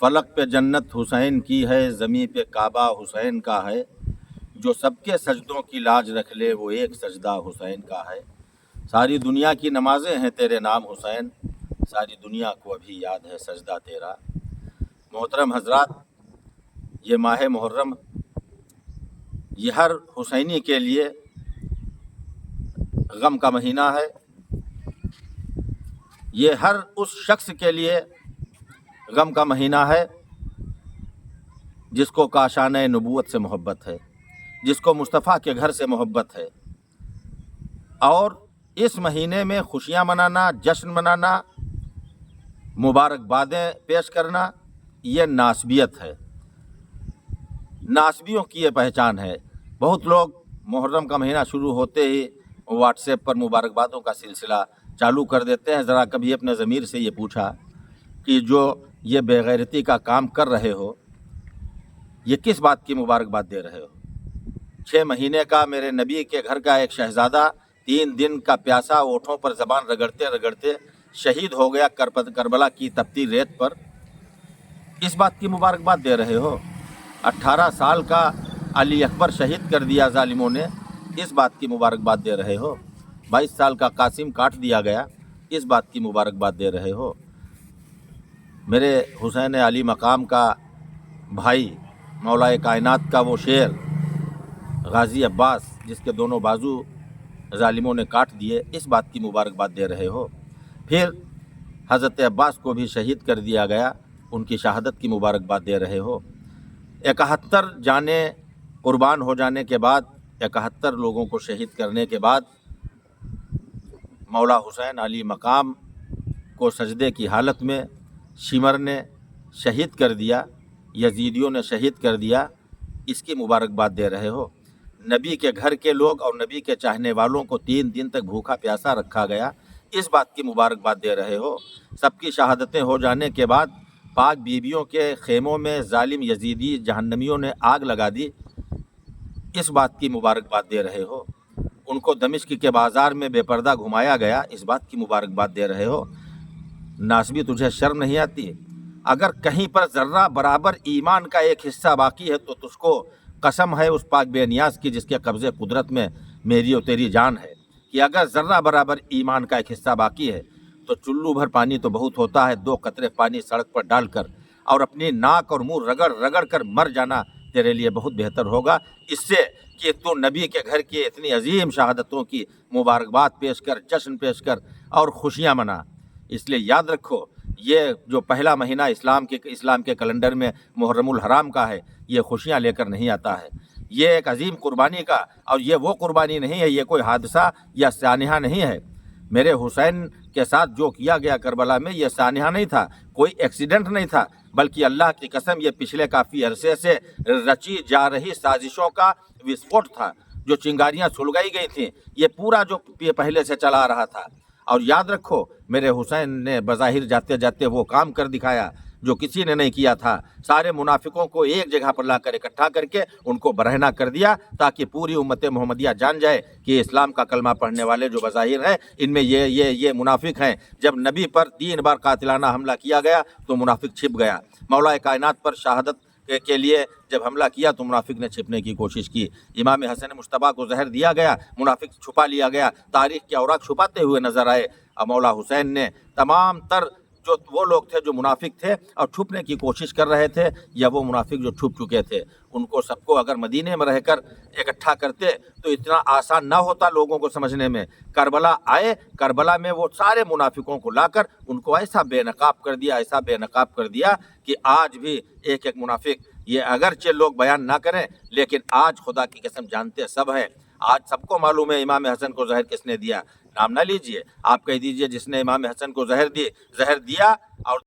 فلک پہ جنت حسین کی ہے، زمیں پہ کعبہ حسین کا ہے، جو سب کے سجدوں کی لاج رکھ لے وہ ایک سجدہ حسین کا ہے۔ ساری دنیا کی نمازیں ہیں تیرے نام حسین، ساری دنیا کو ابھی یاد ہے سجدہ تیرا۔ محترم حضرات، یہ ماہ محرم یہ ہر حسینی کے لیے غم کا مہینہ ہے، یہ ہر اس شخص کے لیے غم کا مہینہ ہے جس کو کاشانہ نبوت سے محبت ہے، جس کو مصطفیٰ کے گھر سے محبت ہے۔ اور اس مہینے میں خوشیاں منانا، جشن منانا، مبارکبادیں پیش کرنا یہ ناسبیت ہے، ناسبیوں کی یہ پہچان ہے۔ بہت لوگ محرم کا مہینہ شروع ہوتے ہی واٹس ایپ پر مبارکبادوں کا سلسلہ چالو کر دیتے ہیں۔ ذرا کبھی اپنے ضمیر سے یہ پوچھا کہ جو یہ بے غیرتی کا کام کر رہے ہو یہ کس بات کی مبارکباد دے رہے ہو؟ 6 مہینے کا میرے نبی کے گھر کا ایک شہزادہ 3 دن کا پیاسا اونٹوں پر زبان رگڑتے رگڑتے شہید ہو گیا کربلا کی تپتی ریت پر، اس بات کی مبارکباد دے رہے ہو؟ 18 سال کا علی اکبر شہید کر دیا ظالموں نے، اس بات کی مبارکباد دے رہے ہو؟ 22 سال کا قاسم کاٹ دیا گیا، اس بات کی مبارکباد دے رہے ہو؟ میرے حسین علی مقام کا بھائی مولا کائنات کا وہ شیر غازی عباس جس کے دونوں بازو ظالموں نے کاٹ دیے، اس بات کی مبارکباد دے رہے ہو؟ پھر حضرت عباس کو بھی شہید کر دیا گیا، ان کی شہادت کی مبارکباد دے رہے ہو؟ 71 جانیں قربان ہو جانے کے بعد، 71 لوگوں کو شہید کرنے کے بعد مولا حسین علی مقام کو سجدے کی حالت میں شمر نے شہید کر دیا، یزیدیوں نے شہید کر دیا، اس کی مبارکباد دے رہے ہو؟ نبی کے گھر کے لوگ اور نبی کے چاہنے والوں کو 3 دن تک بھوکا پیاسا رکھا گیا، اس بات کی مبارکباد دے رہے ہو؟ سب کی شہادتیں ہو جانے کے بعد پاک بیویوں کے خیموں میں ظالم یزیدی جہنمیوں نے آگ لگا دی، اس بات کی مبارکباد دے رہے ہو؟ ان کو دمشق کے بازار میں بے پردہ گھمایا گیا، اس بات کی مبارکباد دے رہے ہو؟ ناسبی تجھے شرم نہیں آتی؟ اگر کہیں پر ذرہ برابر ایمان کا ایک حصہ باقی ہے تو تجھ کو قسم ہے اس پاک بے نیاز کی جس کے قبضے قدرت میں میری اور تیری جان ہے، کہ اگر ذرہ برابر ایمان کا ایک حصہ باقی ہے تو چلو بھر پانی تو بہت ہوتا ہے، 2 قطرے پانی سڑک پر ڈال کر اور اپنی ناک اور منہ رگڑ رگڑ کر مر جانا تیرے لیے بہت بہتر ہوگا، اس سے کہ تو نبی کے گھر کی اتنی عظیم شہادتوں کی مبارکباد پیش کر، جشن پیش کر اور خوشیاں منا۔ اس لیے یاد رکھو، یہ جو پہلا مہینہ اسلام کے کیلنڈر میں محرم الحرام کا ہے، یہ خوشیاں لے کر نہیں آتا ہے، یہ ایک عظیم قربانی کا، اور یہ وہ قربانی نہیں ہے، یہ کوئی حادثہ یا سانحہ نہیں ہے۔ میرے حسین کے ساتھ جو کیا گیا کربلا میں یہ سانحہ نہیں تھا، کوئی ایکسیڈنٹ نہیں تھا، بلکہ اللہ کی قسم یہ پچھلے کافی عرصے سے رچی جا رہی سازشوں کا وسفوٹ تھا۔ جو چنگاریاں سلگائی گئی تھیں یہ پورا جو پہلے سے چلا رہا تھا۔ اور یاد رکھو، میرے حسین نے بظاہر جاتے جاتے وہ کام کر دکھایا جو کسی نے نہیں کیا تھا، سارے منافقوں کو ایک جگہ پر لا کر اکٹھا کر کے ان کو برہنہ کر دیا، تاکہ پوری امت محمدیہ جان جائے کہ اسلام کا کلمہ پڑھنے والے جو بظاہر ہیں ان میں یہ منافق ہیں۔ جب نبی پر 3 بار قاتلانہ حملہ کیا گیا تو منافق چھپ گیا، مولا کائنات پر شہادت کے لیے جب حملہ کیا تو منافق نے چھپنے کی کوشش کی، امام حسن مصطفیٰ کو زہر دیا گیا، منافق چھپا لیا گیا، تاریخ کے اوراق چھپاتے ہوئے نظر آئے۔ مولا حسین نے تمام تر جو وہ لوگ تھے جو منافق تھے اور چھپنے کی کوشش کر رہے تھے، یا وہ منافق جو چھپ چکے تھے، ان کو سب کو اگر مدینے میں رہ کر اکٹھا کرتے تو اتنا آسان نہ ہوتا لوگوں کو سمجھنے میں۔ کربلا آئے، کربلا میں وہ سارے منافقوں کو لا کر ان کو ایسا بے نقاب کر دیا، ایسا بے نقاب کر دیا کہ آج بھی ایک ایک منافق، یہ اگرچہ لوگ بیان نہ کریں لیکن آج خدا کی قسم جانتے سب ہیں، آج سب کو معلوم ہے امام حسن کو زہر کس نے دیا۔ نام نہ لیجئے، آپ کہہ دیجئے جس نے امام حسن کو زہر دیا اور